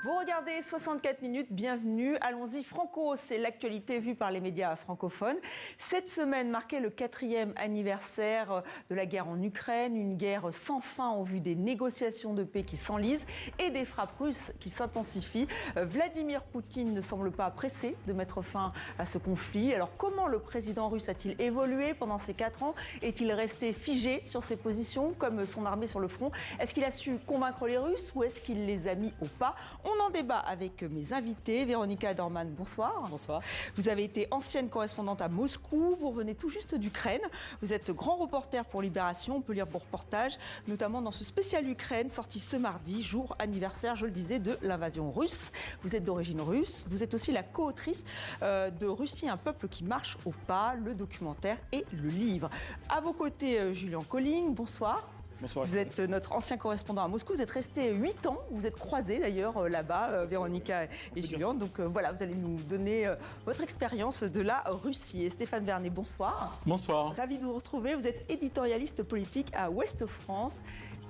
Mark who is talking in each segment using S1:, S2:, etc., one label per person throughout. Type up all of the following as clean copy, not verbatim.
S1: Vous regardez 64 minutes, bienvenue. Allons-y, Franco, c'est l'actualité vue par les médias francophones. Cette semaine marquait le 4e anniversaire de la guerre en Ukraine, une guerre sans fin au vu des négociations de paix qui s'enlisent et des frappes russes qui s'intensifient. Vladimir Poutine ne semble pas pressé de mettre fin à ce conflit. Alors comment le président russe a-t-il évolué pendant ces 4 ans? Est-il resté figé sur ses positions comme son armée sur le front? Est-ce qu'il a su convaincre les Russes ou est-ce qu'il les a mis au pas? On en débat avec mes invités. Véronica Dorman, bonsoir.
S2: Bonsoir.
S1: Vous avez été ancienne correspondante à Moscou. Vous revenez tout juste d'Ukraine. Vous êtes grand reporter pour Libération. On peut lire vos reportages, notamment dans ce spécial Ukraine sorti ce mardi, jour anniversaire, je le disais, de l'invasion russe. Vous êtes d'origine russe. Vous êtes aussi la co-autrice de Russie, un peuple qui marche au pas, le documentaire et le livre. À vos côtés, Julien Colling, bonsoir.
S3: Bonsoir.
S1: Vous êtes notre ancien correspondant à Moscou. Vous êtes resté 8 ans. Vous êtes croisés d'ailleurs là-bas, Véronica et Julien. Donc voilà, vous allez nous donner votre expérience de la Russie. Et Stéphane Vernet, bonsoir.
S3: Bonsoir.
S1: Ravi de vous retrouver. Vous êtes éditorialiste politique à Ouest France.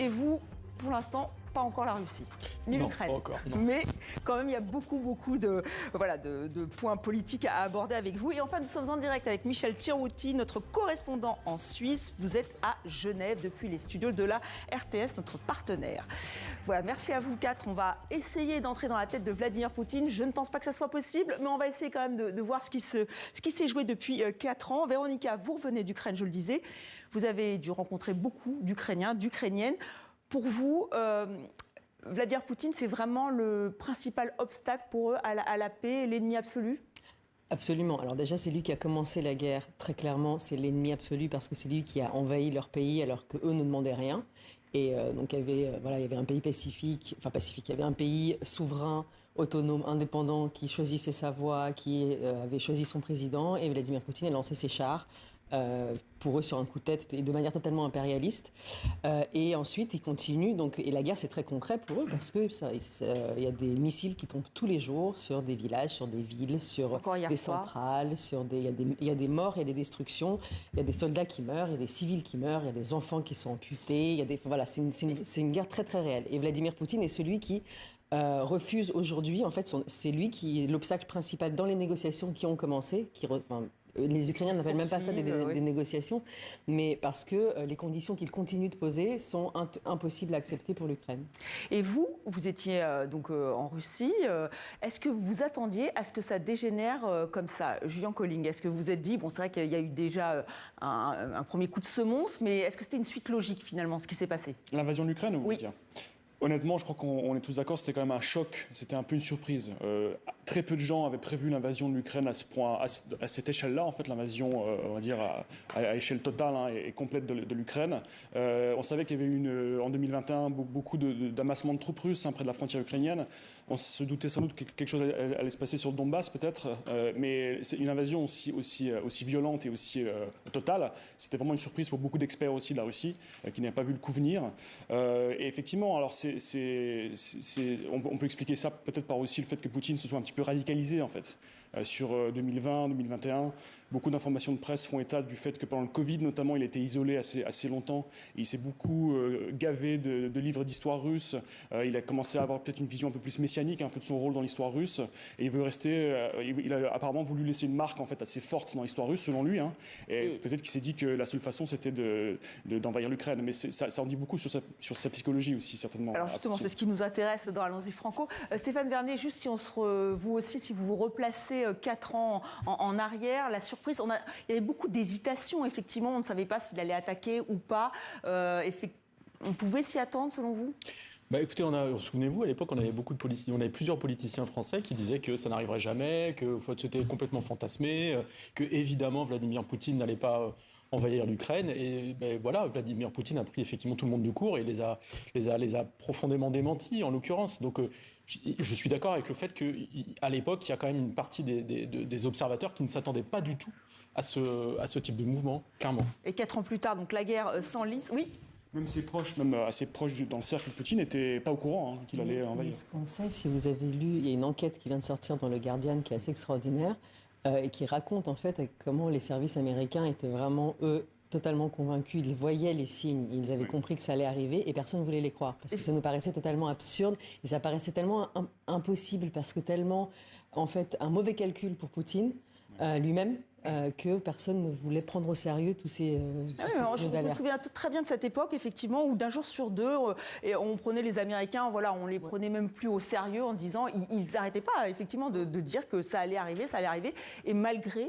S1: Et vous, pour l'instant, pas encore la Russie, ni l'Ukraine. Mais quand même, il y a beaucoup de points politiques à aborder avec vous. Et enfin, nous sommes en direct avec Michel Thirouty, notre correspondant en Suisse. Vous êtes à Genève depuis les studios de la RTS, notre partenaire. Voilà, merci à vous 4. On va essayer d'entrer dans la tête de Vladimir Poutine. Je ne pense pas que ça soit possible, mais on va essayer quand même de voir ce qui s'est joué depuis 4 ans. Véronica, vous revenez d'Ukraine, je le disais. Vous avez dû rencontrer beaucoup d'Ukrainiens, d'Ukrainiennes. Pour vous, Vladimir Poutine, c'est vraiment le principal obstacle pour eux à la paix, l'ennemi absolu?
S2: Absolument. Alors déjà, c'est lui qui a commencé la guerre. Très clairement, c'est l'ennemi absolu parce que c'est lui qui a envahi leur pays alors qu'eux ne demandaient rien. Et donc il y avait un pays pacifique, il y avait un pays souverain, autonome, indépendant, qui choisissait sa voie, qui avait choisi son président. Et Vladimir Poutine a lancé ses chars. Pour eux sur un coup de tête et de manière totalement impérialiste. Et ensuite, ils continuent. Et la guerre, c'est très concret pour eux parce qu'il y a des missiles qui tombent tous les jours sur des villages, sur des villes, sur des centrales. Il y a des morts, il y a des destructions, il y a des soldats qui meurent, il y a des civils qui meurent, il y a des enfants qui sont amputés. C'est une guerre très très réelle. Et Vladimir Poutine est celui qui refuse aujourd'hui, en fait, c'est lui qui est l'obstacle principal dans les négociations qui ont commencé, les Ukrainiens n'appellent même pas ça des négociations, mais parce que les conditions qu'ils continuent de poser sont impossibles à accepter pour l'Ukraine.
S1: Et vous étiez en Russie. Est-ce que vous vous attendiez à ce que ça dégénère comme ça? Julien Colling, est-ce que vous vous êtes dit, c'est vrai qu'il y a eu déjà un premier coup de semonce, mais est-ce que c'était une suite logique finalement, ce qui s'est passé?
S3: L'invasion de l'Ukraine, vous voulez
S1: Oui.
S3: dire? Honnêtement, je crois qu'on est tous d'accord, c'était quand même un choc, c'était un peu une surprise. Très peu de gens avaient prévu l'invasion de l'Ukraine à ce point, à cette échelle-là, en fait, l'invasion, on va dire, à échelle totale et complète de l'Ukraine. On savait qu'il y avait eu en 2021 beaucoup d'amassement de troupes russes près de la frontière ukrainienne. On se doutait sans doute que quelque chose allait se passer sur le Donbass, peut-être, mais c'est une invasion aussi violente et aussi totale. C'était vraiment une surprise pour beaucoup d'experts aussi de la Russie, qui n'avaient pas vu le coup venir. Et effectivement, alors on peut expliquer ça peut-être par aussi le fait que Poutine se soit un petit peu radicalisé en fait. Sur 2020, 2021, beaucoup d'informations de presse font état du fait que pendant le Covid notamment, il a été isolé assez longtemps. Et il s'est beaucoup gavé de livres d'histoire russe. Il a commencé à avoir peut-être une vision un peu plus messianique, un peu de son rôle dans l'histoire russe. Et il veut rester. Il a apparemment voulu laisser une marque en fait assez forte dans l'histoire russe, selon lui. Et peut-être qu'il s'est dit que la seule façon c'était d'envahir l'Ukraine. Mais ça en dit beaucoup sur sa psychologie aussi certainement.
S1: Alors justement, c'est ce qui nous intéresse dans Allons-y Franco. Stéphane Vernet, juste si vous aussi, si vous vous replacez 4 ans en arrière, la surprise, il y avait beaucoup d'hésitation, effectivement, on ne savait pas s'il allait attaquer ou pas. On pouvait s'y attendre, selon vous?
S4: Écoutez, souvenez-vous, à l'époque, on avait plusieurs politiciens français qui disaient que ça n'arriverait jamais, que c'était complètement fantasmé, que évidemment Vladimir Poutine n'allait pas envahir l'Ukraine. Et voilà, Vladimir Poutine a pris effectivement tout le monde de court et les a profondément démentis, en l'occurrence. Donc je suis d'accord avec le fait qu'à l'époque, il y a quand même une partie des observateurs qui ne s'attendaient pas du tout à ce type de mouvement, clairement.
S1: Et 4 ans plus tard, donc la guerre s'enlise, oui.
S3: Même ses proches, même assez proches dans le cercle de Poutine, n'étaient pas au courant qu'il allait envahir.
S2: Mais ce qu'on sait, si vous avez lu, il y a une enquête qui vient de sortir dans le Guardian qui est assez extraordinaire et qui raconte en fait comment les services américains étaient vraiment, eux, totalement convaincus, ils voyaient les signes, ils avaient compris que ça allait arriver et personne ne voulait les croire. Parce que ça nous paraissait totalement absurde et ça paraissait tellement impossible parce que tellement, en fait, un mauvais calcul pour Poutine lui-même. Que personne ne voulait prendre au sérieux tous ces
S1: je me souviens très bien de cette époque, effectivement, où d'un jour sur deux, et on prenait les Américains, voilà, on les prenait même plus au sérieux en disant, ils n'arrêtaient pas, effectivement, de dire que ça allait arriver. Et malgré,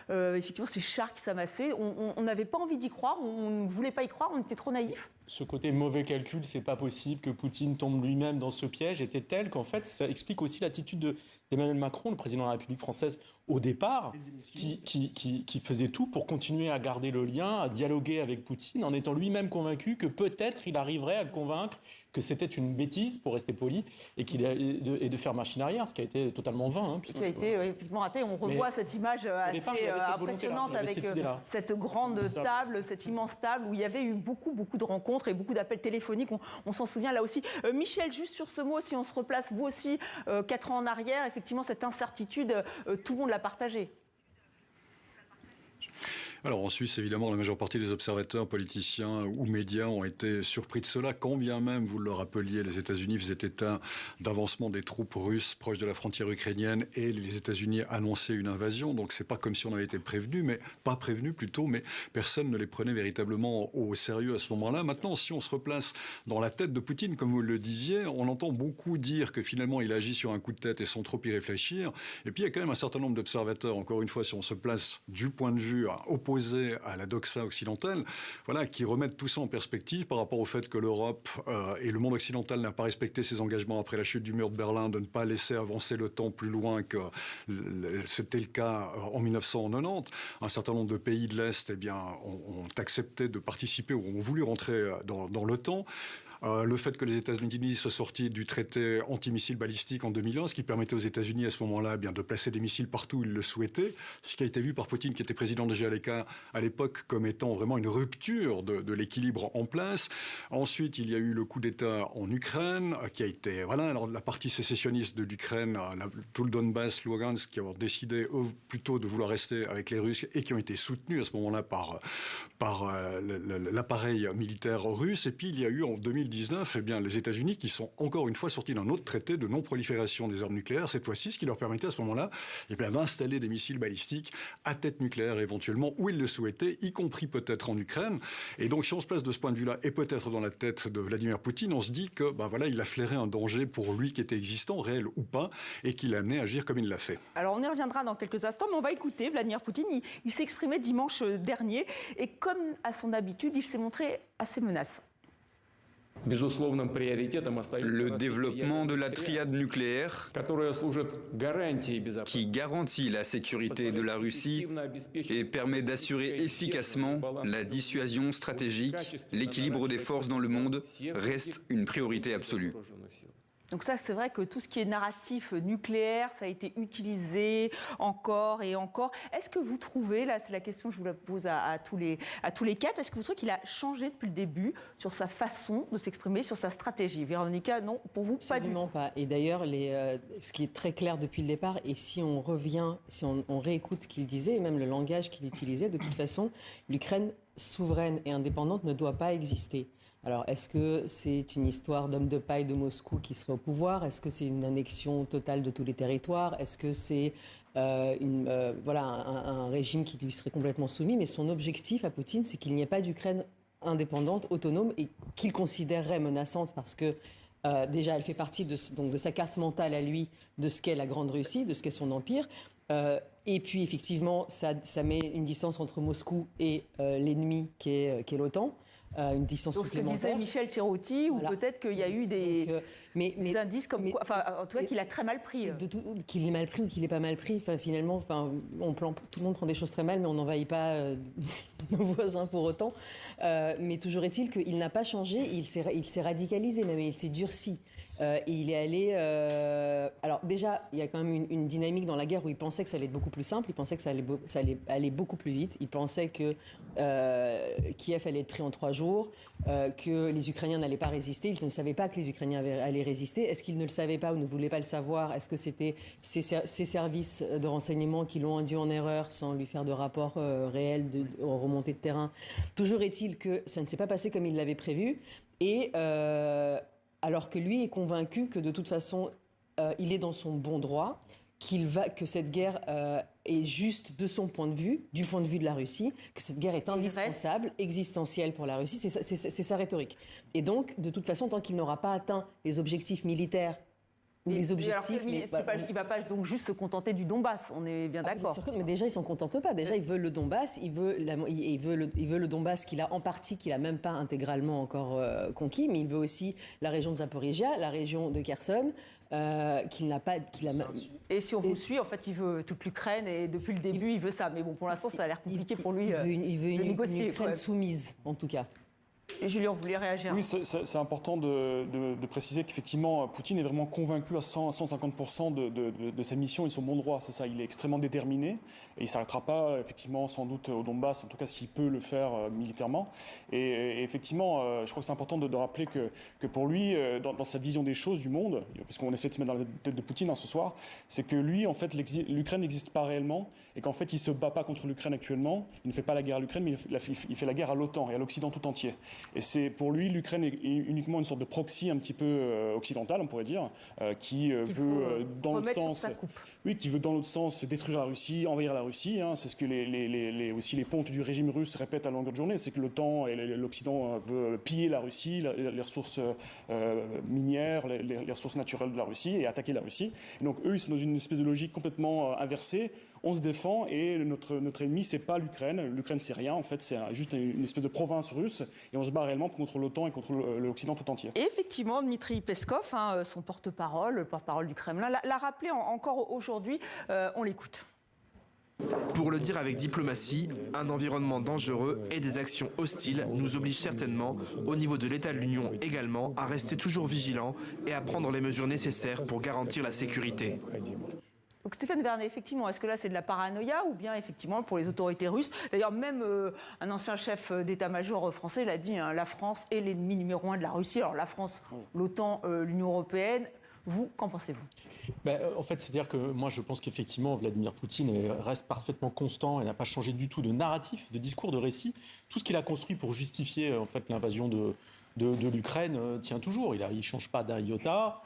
S1: effectivement, ces chars qui s'amassaient, on n'avait pas envie d'y croire, on ne voulait pas y croire, on était trop naïfs.
S4: Ce côté mauvais calcul, c'est pas possible que Poutine tombe lui-même dans ce piège, était tel qu'en fait, ça explique aussi l'attitude d'Emmanuel Macron, le président de la République française, au départ, qui faisait tout pour continuer à garder le lien, à dialoguer avec Poutine, en étant lui-même convaincu que peut-être il arriverait à le convaincre que c'était une bêtise, pour rester poli, et de faire machine arrière, ce qui a été totalement vain.
S1: Ce qui a été effectivement raté. On revoit cette image assez impressionnante avec cette grande table, cette immense table, où il y avait eu beaucoup de rencontres et beaucoup d'appels téléphoniques. On s'en souvient là aussi. Michel, juste sur ce mot, si on se replace, vous aussi, 4 ans en arrière, effectivement, cette incertitude, tout le monde l'a partagée.
S5: Alors en Suisse, évidemment, la majeure partie des observateurs, politiciens ou médias ont été surpris de cela, quand bien même, vous le rappeliez, les États-Unis faisaient état d'avancement des troupes russes proches de la frontière ukrainienne et les États-Unis annonçaient une invasion. Donc c'est pas comme si on avait été prévenu, mais pas prévenu plutôt, mais personne ne les prenait véritablement au sérieux à ce moment-là. Maintenant, si on se replace dans la tête de Poutine, comme vous le disiez, on entend beaucoup dire que finalement il agit sur un coup de tête et sans trop y réfléchir. Et puis il y a quand même un certain nombre d'observateurs, encore une fois, si on se place du point de vue opposé à la doxa occidentale, voilà, qui remettent tout ça en perspective par rapport au fait que l'Europe et le monde occidental n'a pas respecté ses engagements après la chute du mur de Berlin de ne pas laisser avancer l'OTAN plus loin que c'était le cas en 1990. Un certain nombre de pays de l'Est ont accepté de participer ou ont voulu rentrer dans l'OTAN. Le fait que les États-Unis soient sortis du traité anti-missiles balistiques en 2001, ce qui permettait aux États-Unis à ce moment-là de placer des missiles partout où ils le souhaitaient, ce qui a été vu par Poutine, qui était président de GLK à l'époque, comme étant vraiment une rupture de l'équilibre en place. Ensuite, il y a eu le coup d'État en Ukraine, qui a été, alors la partie sécessionniste de l'Ukraine, tout le Donbass, Lugansk, qui ont décidé eux plutôt de vouloir rester avec les Russes et qui ont été soutenus à ce moment-là par l'appareil militaire russe. Et puis il y a eu en 2019, les États-Unis qui sont encore une fois sortis d'un autre traité de non-prolifération des armes nucléaires, cette fois-ci, ce qui leur permettait à ce moment-là d'installer des missiles balistiques à tête nucléaire éventuellement où ils le souhaitaient, y compris peut-être en Ukraine. Et donc si on se place de ce point de vue-là et peut-être dans la tête de Vladimir Poutine, on se dit que il a flairé un danger pour lui qui était existant, réel ou pas, et qui l'a amené à agir comme il l'a fait.
S1: Alors on y reviendra dans quelques instants, mais on va écouter Vladimir Poutine. Il s'est exprimé dimanche dernier et comme à son habitude, il s'est montré assez menaçant.
S6: Le développement de la triade nucléaire qui garantit la sécurité de la Russie et permet d'assurer efficacement la dissuasion stratégique, l'équilibre des forces dans le monde reste une priorité absolue.
S1: Donc ça, c'est vrai que tout ce qui est narratif nucléaire, ça a été utilisé encore et encore. Est-ce que vous trouvez, là c'est la question que je vous la pose à tous les quatre, est-ce que vous trouvez qu'il a changé depuis le début sur sa façon de s'exprimer, sur sa stratégie? Véronica, non, pour vous, pas du tout.
S2: Absolument pas. Et d'ailleurs, ce qui est très clair depuis le départ, et si on revient, si on réécoute ce qu'il disait, et même le langage qu'il utilisait, de toute façon, l'Ukraine souveraine et indépendante ne doit pas exister. Alors, est-ce que c'est une histoire d'homme de paille de Moscou qui serait au pouvoir? Est-ce que c'est une annexion totale de tous les territoires? Est-ce que c'est un régime qui lui serait complètement soumis? Mais son objectif à Poutine, c'est qu'il n'y ait pas d'Ukraine indépendante, autonome, et qu'il considérerait menaçante parce que déjà, elle fait partie de sa carte mentale à lui, de ce qu'est la Grande Russie, de ce qu'est son empire. Et puis, effectivement, ça met une distance entre Moscou et l'ennemi qui est l'OTAN. Une distance supplémentaire.
S1: Ce que disait Michel Thirotti, ou peut-être qu'il y a eu des indices comme quoi, en tout cas qu'il a très mal pris.
S2: Qu'il ait mal pris ou qu'il n'ait pas mal pris, finalement, tout le monde prend des choses très mal, mais on n'envahit pas nos voisins pour autant. Mais toujours est-il qu'il n'a pas changé, il s'est radicalisé, même il s'est durci. Il est allé... alors déjà, il y a quand même une dynamique dans la guerre où il pensait que ça allait être beaucoup plus simple, il pensait que ça allait aller beaucoup plus vite, il pensait que Kiev allait être pris en 3 jours, que les Ukrainiens n'allaient pas résister, il ne savait pas que les Ukrainiens allaient résister. Est-ce qu'il ne le savait pas ou ne voulait pas le savoir? Est-ce que c'était ses services de renseignement qui l'ont induit en erreur sans lui faire de rapport réel de remontée de terrain? Toujours est-il que ça ne s'est pas passé comme il l'avait prévu. Et alors que lui est convaincu que de toute façon, il est dans son bon droit, que cette guerre est juste de son point de vue, du point de vue de la Russie, que cette guerre est indispensable, existentielle pour la Russie. C'est sa rhétorique. Et donc, de toute façon, tant qu'il n'aura pas atteint les objectifs militaires, les objectifs,
S1: il ne va pas donc juste se contenter du Donbass, on est bien d'accord.
S2: Mais déjà, il ne s'en contente pas. Déjà, il veut le Donbass, il veut le Donbass qu'il a en partie, qu'il n'a même pas intégralement encore conquis, mais il veut aussi la région de Zaporizhia, la région de Kherson, qu'il n'a pas...
S1: Et si on vous suit, en fait, il veut toute l'Ukraine, et depuis le début, il veut ça. Mais bon, pour l'instant, ça a l'air compliqué pour lui
S2: il veut une
S1: négocier.
S2: Ukraine soumise, en tout cas.
S1: Et Julien, vous voulez réagir?
S3: Oui, c'est important de préciser qu'effectivement, Poutine est vraiment convaincu à 150% de sa mission et de son bon droit. C'est ça, il est extrêmement déterminé et il ne s'arrêtera pas, effectivement, sans doute au Donbass, en tout cas s'il peut le faire militairement. Et effectivement, je crois que c'est important de rappeler que pour lui, dans sa vision des choses, du monde, parce qu'on essaie de se mettre dans la tête de Poutine ce soir, c'est que lui, en fait, l'Ukraine n'existe pas réellement et qu'en fait, il ne se bat pas contre l'Ukraine actuellement. Il ne fait pas la guerre à l'Ukraine, mais il fait la guerre à l'OTAN et à l'Occident tout entier. Et c'est pour lui, l'Ukraine est uniquement une sorte de proxy un petit peu occidental, on pourrait dire, qui veut dans l'autre sens, qui veut dans l'autre sens détruire la Russie, envahir la Russie. C'est ce que aussi les pontes du régime russe répètent à longueur de journée, c'est que l'OTAN et l'Occident veut piller la Russie, les ressources minières, les ressources naturelles de la Russie et attaquer la Russie. Et donc eux, ils sont dans une espèce de logique complètement inversée. On se défend et notre ennemi, c'est pas l'Ukraine. L'Ukraine, c'est rien. En fait, c'est juste une espèce de province russe. Et on se bat réellement contre l'OTAN et contre l'Occident tout entier.
S1: Et effectivement, Dmitry Peskov, son porte-parole, le porte-parole du Kremlin, l'a rappelé encore aujourd'hui. On l'écoute.
S7: Pour le dire avec diplomatie, un environnement dangereux et des actions hostiles nous obligent certainement, au niveau de l'État de l'Union également, à rester toujours vigilants et à prendre les mesures nécessaires pour garantir la sécurité.
S1: Donc Stéphane Vernet, effectivement, est-ce que là c'est de la paranoïa ou bien effectivement pour les autorités russes? D'ailleurs, même un ancien chef d'état-major français l'a dit, la France est l'ennemi numéro 1 de la Russie. Alors la France, l'OTAN, l'Union européenne, vous, qu'en pensez-vous?
S4: En fait, c'est-à-dire que moi je pense qu'effectivement Vladimir Poutine reste parfaitement constant et n'a pas changé du tout de narratif, de discours, de récit. Tout ce qu'il a construit pour justifier en fait l'invasion de l'Ukraine tient toujours. Il ne change pas d'un iota.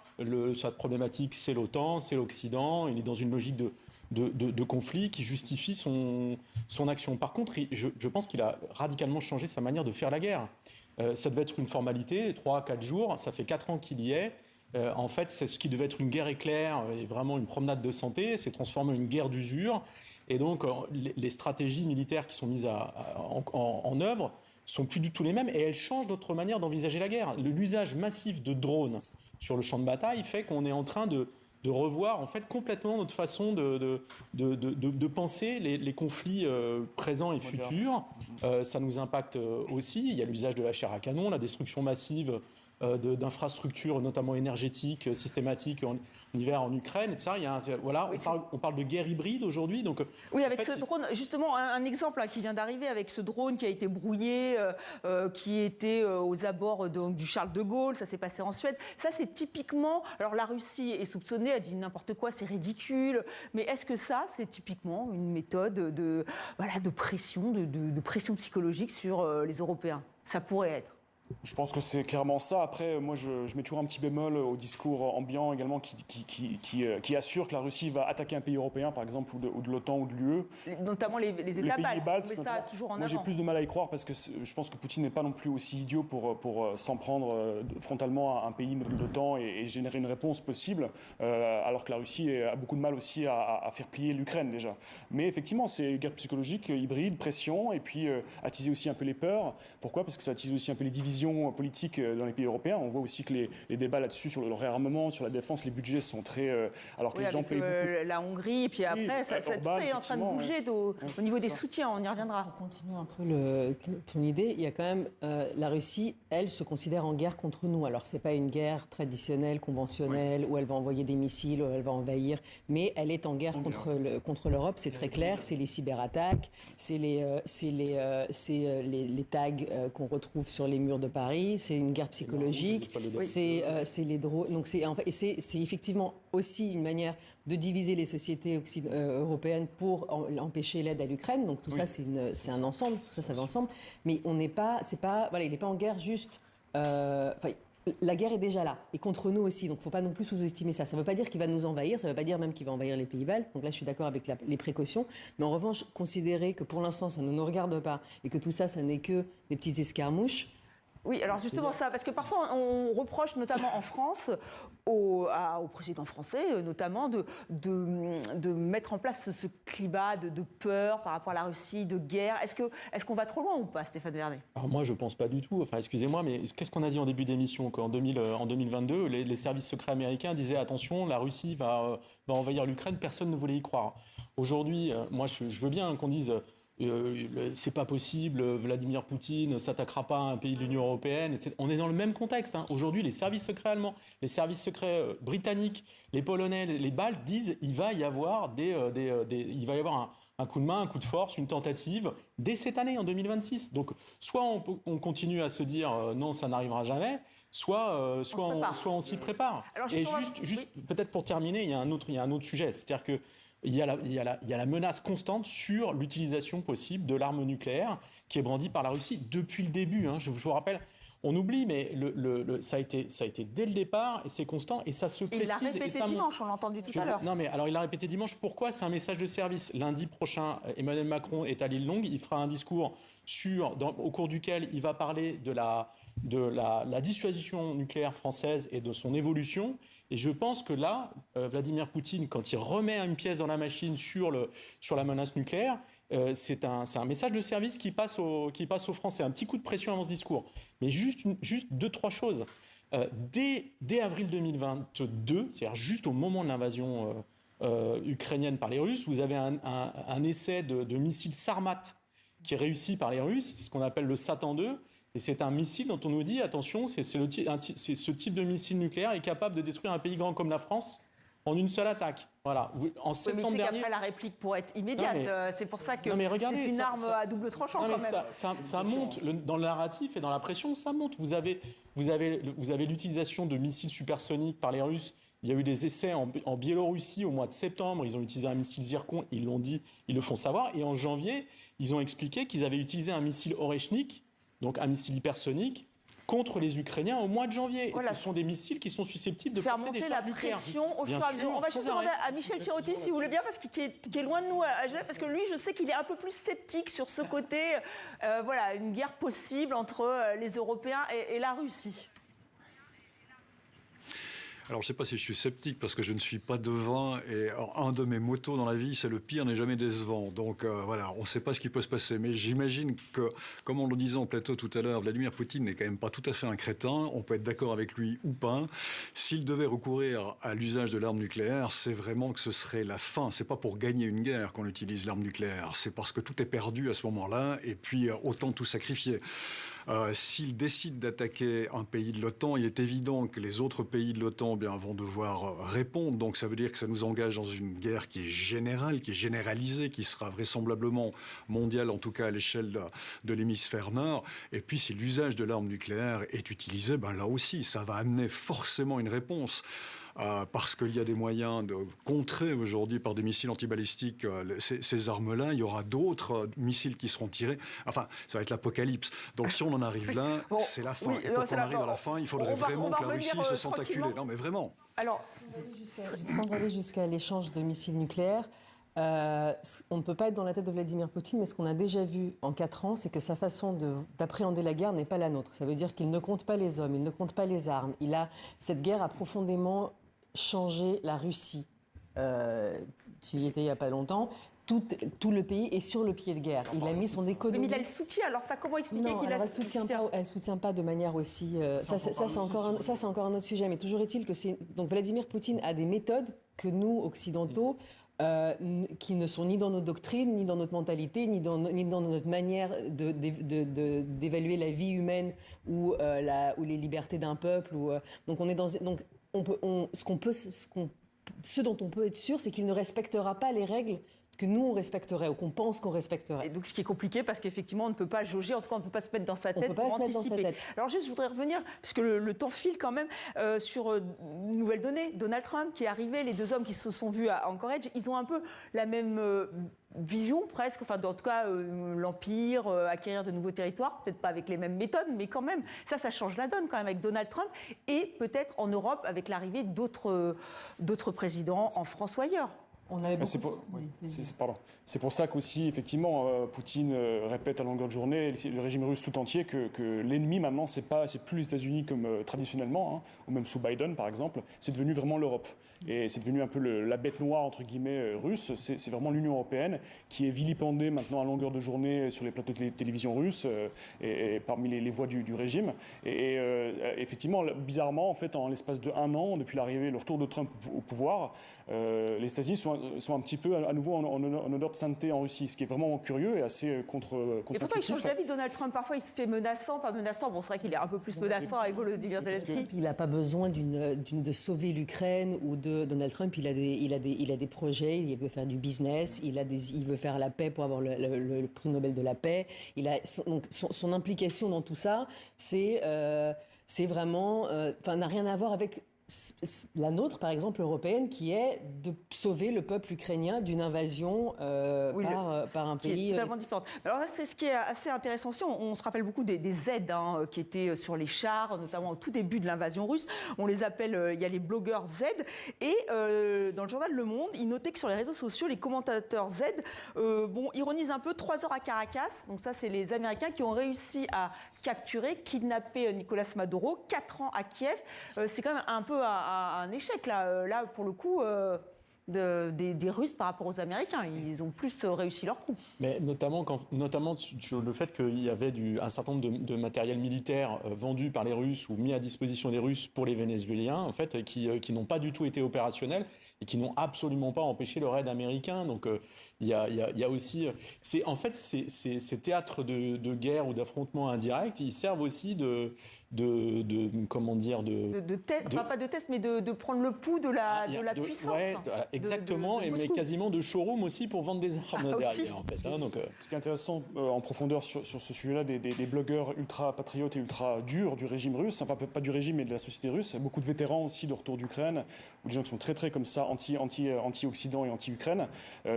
S4: Sa problématique, c'est l'OTAN, c'est l'Occident. Il est dans une logique de conflit qui justifie son action. Par contre, je pense qu'il a radicalement changé sa manière de faire la guerre. Ça devait être une formalité, 3-4 jours. Ça fait 4 ans qu'il y est. En fait, c'est ce qui devait être une guerre éclair et vraiment une promenade de santé. C'est transformé en une guerre d'usure. Et donc, les stratégies militaires qui sont mises en œuvre sont plus du tout les mêmes. Et elles changent notre manière d'envisager la guerre. L'usage massif de drones sur le champ de bataille fait qu'on est en train de revoir en fait complètement notre façon de penser les conflits présents et futurs. Ça nous impacte aussi. Il y a l'usage de la chair à canon, la destruction massive d'infrastructures, notamment énergétiques, systématiques en hiver en Ukraine, etc. On parle de guerre hybride aujourd'hui. Donc,
S1: oui, avec ce drone, justement, un exemple qui vient d'arriver, avec ce drone qui a été brouillé, qui était aux abords du Charles de Gaulle, ça s'est passé en Suède. Ça, c'est typiquement... Alors, la Russie est soupçonnée, elle dit n'importe quoi, c'est ridicule. Mais est-ce que ça, c'est typiquement une méthode de pression psychologique sur les Européens? Ça pourrait être.
S3: Je pense que c'est clairement ça. Après, moi, je mets toujours un petit bémol au discours ambiant également qui assure que la Russie va attaquer un pays européen, par exemple, ou de l'OTAN ou de l'UE.
S1: Notamment les États baltes, mais ça toujours en avant.
S3: Moi, j'ai plus de mal à y croire parce que je pense que Poutine n'est pas non plus aussi idiot pour s'en prendre frontalement à un pays de l'OTAN et générer une réponse possible, alors que la Russie a beaucoup de mal aussi à faire plier l'Ukraine déjà. Mais effectivement, c'est une guerre psychologique, hybride, pression, et puis attiser aussi un peu les peurs. Pourquoi? Parce que ça attise aussi un peu les divisions vision politique dans les pays européens. On voit aussi que les débats là-dessus, sur le réarmement, sur la défense, les budgets sont très... alors que les gens payent beaucoup.
S1: La Hongrie, et puis après, ça tout est en train de bouger au niveau des soutiens, on y reviendra.
S2: On continue un peu ton idée. Il y a quand même... la Russie, elle, se considère en guerre contre nous. Alors, c'est pas une guerre traditionnelle, conventionnelle, où elle va envoyer des missiles, où elle va envahir, mais elle est en guerre contre l'Europe, c'est très clair. C'est les cyberattaques, c'est les tags qu'on retrouve sur les murs de Paris, c'est une guerre psychologique, c'est les drones. Donc c'est effectivement aussi une manière de diviser les sociétés européennes pour empêcher l'aide à l'Ukraine. Donc tout ça, c'est un ensemble, tout ça, ça va ensemble. Mais il n'est pas en guerre juste... la guerre est déjà là, et contre nous aussi, donc il ne faut pas non plus sous-estimer ça. Ça ne veut pas dire qu'il va nous envahir, ça ne veut pas dire même qu'il va envahir les pays baltes, donc là je suis d'accord avec les précautions, mais en revanche, considérer que pour l'instant ça ne nous regarde pas, et que tout ça, ça n'est que des petites escarmouches.
S1: Oui, alors justement ça, parce que parfois on reproche notamment en France au président français, notamment de mettre en place ce climat de peur par rapport à la Russie, de guerre. Est-ce qu'on va trop loin ou pas, Stéphane Vernet ?
S4: Alors moi, je ne pense pas du tout. Enfin, excusez-moi, mais qu'est-ce qu'on a dit en début d'émission qu'en 2022, les services secrets américains disaient attention, la Russie va envahir l'Ukraine, personne ne voulait y croire. Aujourd'hui, moi, je veux bien qu'on dise... c'est pas possible, Vladimir Poutine s'attaquera pas à un pays de l'Union européenne, etc. On est dans le même contexte. Aujourd'hui, les services secrets allemands, les services secrets britanniques, les Polonais, les Baltes disent il va y avoir un coup de main, un coup de force, une tentative dès cette année, en 2026. Donc, soit on continue à se dire non, ça n'arrivera jamais, soit on s'y prépare. Alors, et juste peut-être pour terminer, il y a un autre sujet, c'est-à-dire que il y a la menace constante sur l'utilisation possible de l'arme nucléaire qui est brandie par la Russie depuis le début. Je vous rappelle, on oublie, mais ça a été dès le départ et c'est constant et ça se précise.
S1: Il l'a répété dimanche, on l'a entendu tout à l'heure.
S4: Non, mais alors il l'a répété dimanche. Pourquoi ? C'est un message de service. Lundi prochain, Emmanuel Macron est à l'île Longue. Il fera un discours au cours duquel il va parler de la dissuasion nucléaire française et de son évolution. Et je pense que là, Vladimir Poutine, quand il remet une pièce dans la machine sur la menace nucléaire, c'est un message de service qui passe aux Français. Un petit coup de pression avant ce discours. Mais juste 2-3 choses. Dès avril 2022, c'est-à-dire juste au moment de l'invasion ukrainienne par les Russes, vous avez un essai de missile Sarmat qui est réussi par les Russes, c'est ce qu'on appelle le Satan 2. Et c'est un missile dont on nous dit, attention, c'est ce type de missile nucléaire est capable de détruire un pays grand comme la France en une seule attaque. Voilà. En septembre dernier...
S1: Qu'après, la réplique pourrait être immédiate. C'est pour ça que c'est une arme à double tranchant quand même.
S4: Ça monte. Dans le narratif et dans la pression, ça monte. Vous avez l'utilisation de missiles supersoniques par les Russes. Il y a eu des essais en Biélorussie au mois de septembre. Ils ont utilisé un missile Zircon. Ils l'ont dit, ils le font savoir. Et en janvier, ils ont expliqué qu'ils avaient utilisé un missile Oreshnik, donc un missile hypersonique, contre les Ukrainiens au mois de janvier. Voilà. Et ce sont des missiles qui sont susceptibles de porter des charges nucléaires.
S1: Faire monter la pression au fur et à mesure. On va juste demander à Michel Chirotti, si vous voulez bien, parce qu'il est loin de nous à Genève, parce que lui, je sais qu'il est un peu plus sceptique sur ce côté, une guerre possible entre les Européens et la Russie.
S5: Alors, je ne sais pas si je suis sceptique parce que je ne suis pas devin. Et un de mes mottos dans la vie, c'est le pire n'est jamais décevant. Donc, voilà, on ne sait pas ce qui peut se passer. Mais j'imagine que, comme on le disait en plateau tout à l'heure, Vladimir Poutine n'est quand même pas tout à fait un crétin. On peut être d'accord avec lui ou pas. S'il devait recourir à l'usage de l'arme nucléaire, c'est vraiment que ce serait la fin. Ce n'est pas pour gagner une guerre qu'on utilise l'arme nucléaire. C'est parce que tout est perdu à ce moment-là. Et puis, autant tout sacrifier. S'il décide d'attaquer un pays de l'OTAN, il est évident que les autres pays de l'OTAN vont devoir répondre. Donc ça veut dire que ça nous engage dans une guerre qui est générale, qui est généralisée, qui sera vraisemblablement mondiale, en tout cas à l'échelle de l'hémisphère nord. Et puis si l'usage de l'arme nucléaire est utilisé, là aussi, ça va amener forcément une réponse. Parce qu'il y a des moyens de contrer aujourd'hui par des missiles antibalistiques ces armes-là. Il y aura d'autres missiles qui seront tirés. Enfin, ça va être l'apocalypse. Donc si on en arrive là, c'est la fin. Et pour qu'on arrive à la fin, il faudrait vraiment que la Russie se sente acculée. Non, mais vraiment.
S1: Alors,
S2: sans aller jusqu'à l'échange de missiles nucléaires, on ne peut pas être dans la tête de Vladimir Poutine, mais ce qu'on a déjà vu en 4 ans, c'est que sa façon d'appréhender la guerre n'est pas la nôtre. Ça veut dire qu'il ne compte pas les hommes, il ne compte pas les armes. Cette guerre a profondément changé la Russie. Tu y étais il n'y a pas longtemps. tout le pays est sur le pied de guerre. Il a mis son économie.
S1: Mais il a le soutien. Alors ça, comment expliquer qu'il a le soutien?
S2: Elle soutient pas de manière aussi. Ça c'est encore un autre sujet. Mais toujours est-il que donc Vladimir Poutine a des méthodes que nous occidentaux qui ne sont ni dans nos doctrines, ni dans notre mentalité, ni dans notre manière d'évaluer la vie humaine ou les libertés d'un peuple. Donc on est dans ce dont on peut être sûr, c'est qu'il ne respectera pas les règles que nous, on respecterait ou qu'on pense qu'on respecterait.
S1: Et donc, ce qui est compliqué, parce qu'effectivement, on ne peut pas jauger, en tout cas, on ne peut pas se mettre dans sa tête pour anticiper. Alors, juste, je voudrais revenir, puisque le temps file quand même, sur une nouvelle donnée. Donald Trump qui est arrivé, les deux hommes qui se sont vus à Anchorage, ils ont un peu la même vision, presque, enfin, en tout cas, l'Empire, acquérir de nouveaux territoires, peut-être pas avec les mêmes méthodes, mais quand même, ça change la donne quand même avec Donald Trump, et peut-être en Europe, avec l'arrivée d'autres présidents en France ou ailleurs.
S3: C'est pour ça qu'aussi, effectivement, Poutine répète à longueur de journée, le régime russe tout entier, que l'ennemi maintenant, c'est plus les États-Unis comme traditionnellement, ou même sous Biden par exemple, c'est devenu vraiment l'Europe. Et c'est devenu un peu la bête noire, entre guillemets, russe. C'est vraiment l'Union européenne qui est vilipendée maintenant à longueur de journée sur les plateaux de télévision russes et parmi les voix du régime. Et effectivement, bizarrement, en fait, en l'espace de 1 an, depuis le retour de Trump au pouvoir, les États-Unis sont un petit peu à nouveau en odeur de sainteté en Russie, ce qui est vraiment curieux et assez contre-productif.
S1: Et pourtant, il change d'avis, Donald Trump. Parfois, il se fait menaçant, pas menaçant. Bon, c'est vrai qu'il est un peu plus menaçant avec Volodymyr Zelensky.
S2: Il n'a pas besoin de sauver l'Ukraine ou de Donald Trump. Il a des projets, il veut faire du business, il veut faire la paix pour avoir le prix Nobel de la paix. Son implication dans tout ça, c'est vraiment, n'a rien à voir avec la nôtre, par exemple, européenne, qui est de sauver le peuple ukrainien d'une invasion par un pays...
S1: Qui est totalement différente. Alors là, c'est ce qui est assez intéressant aussi. On se rappelle beaucoup des aides qui étaient sur les chars, notamment au tout début de l'invasion russe. On les appelle, il y a les blogueurs Z. Et dans le journal Le Monde, il notait que sur les réseaux sociaux, les commentateurs Z ironisent un peu 3 heures à Caracas. Donc ça, c'est les Américains qui ont réussi à capturer, kidnapper Nicolas Maduro, 4 ans à Kiev. C'est quand même un peu un échec, là pour le coup, des Russes par rapport aux Américains. Ils ont plus réussi leur coup.
S4: Mais notamment sur le fait qu'il y avait un certain nombre de matériel militaire vendu par les Russes ou mis à disposition des Russes pour les Vénézuéliens, en fait, qui n'ont pas du tout été opérationnels et qui n'ont absolument pas empêché le raid américain. Donc il y a aussi... Ces théâtres de guerre ou d'affrontements indirects, ils servent aussi
S1: pas de test, mais de prendre le pouls de la puissance.
S4: Ouais, exactement, mais quasiment de showroom aussi pour vendre des armes derrière. En fait,
S3: ce qui est intéressant en profondeur sur ce sujet-là, des blogueurs ultra-patriotes et ultra-durs du régime russe, pas du régime mais de la société russe, beaucoup de vétérans aussi de retour d'Ukraine, ou des gens qui sont très très comme ça, anti-Occident et anti-Ukraine,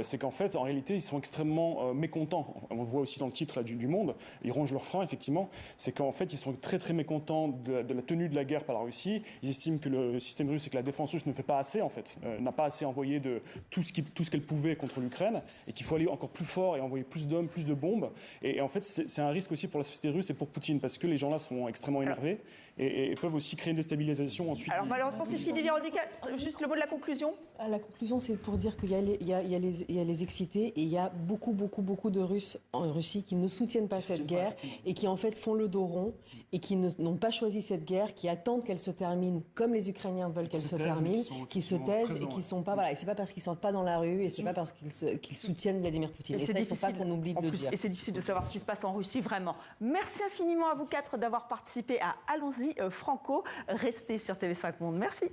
S3: c'est qu'en fait, en réalité, ils sont extrêmement mécontents. On le voit aussi dans le titre là, du Monde, ils rongent leurs freins, effectivement, c'est qu'en fait, ils sont très très mécontents de la tenue de la guerre par la Russie. Ils estiment que le système russe et que la défense russe ne fait pas assez, en fait, n'a pas assez envoyé de tout ce qu'elle pouvait contre l'Ukraine, et qu'il faut aller encore plus fort et envoyer plus d'hommes, plus de bombes. Et en fait, c'est un risque aussi pour la société russe et pour Poutine, parce que les gens là sont extrêmement énervés et peuvent aussi créer une déstabilisation ensuite.
S1: Alors malheureusement, c'est fini, Véronica. Juste le mot de la conclusion.
S2: La conclusion, c'est pour dire qu'il y a les excités et il y a beaucoup de Russes en Russie qui ne soutiennent pas cette guerre et qui en fait font le dos rond et qui n'ont pas choisi cette guerre, qui attendent qu'elle se termine comme les Ukrainiens veulent qu'elle se termine, qui se taisent et qui sont pas... Voilà, et c'est pas parce qu'ils sortent pas dans la rue et c'est pas parce qu'ils soutiennent Vladimir Poutine. Et ça, il ne faut pas qu'on oublie de le dire.
S1: Et c'est difficile de savoir ce qui se passe en Russie, vraiment. Merci infiniment à vous 4 d'avoir participé à Allons-y Franco. Restez sur TV5 Monde. Merci.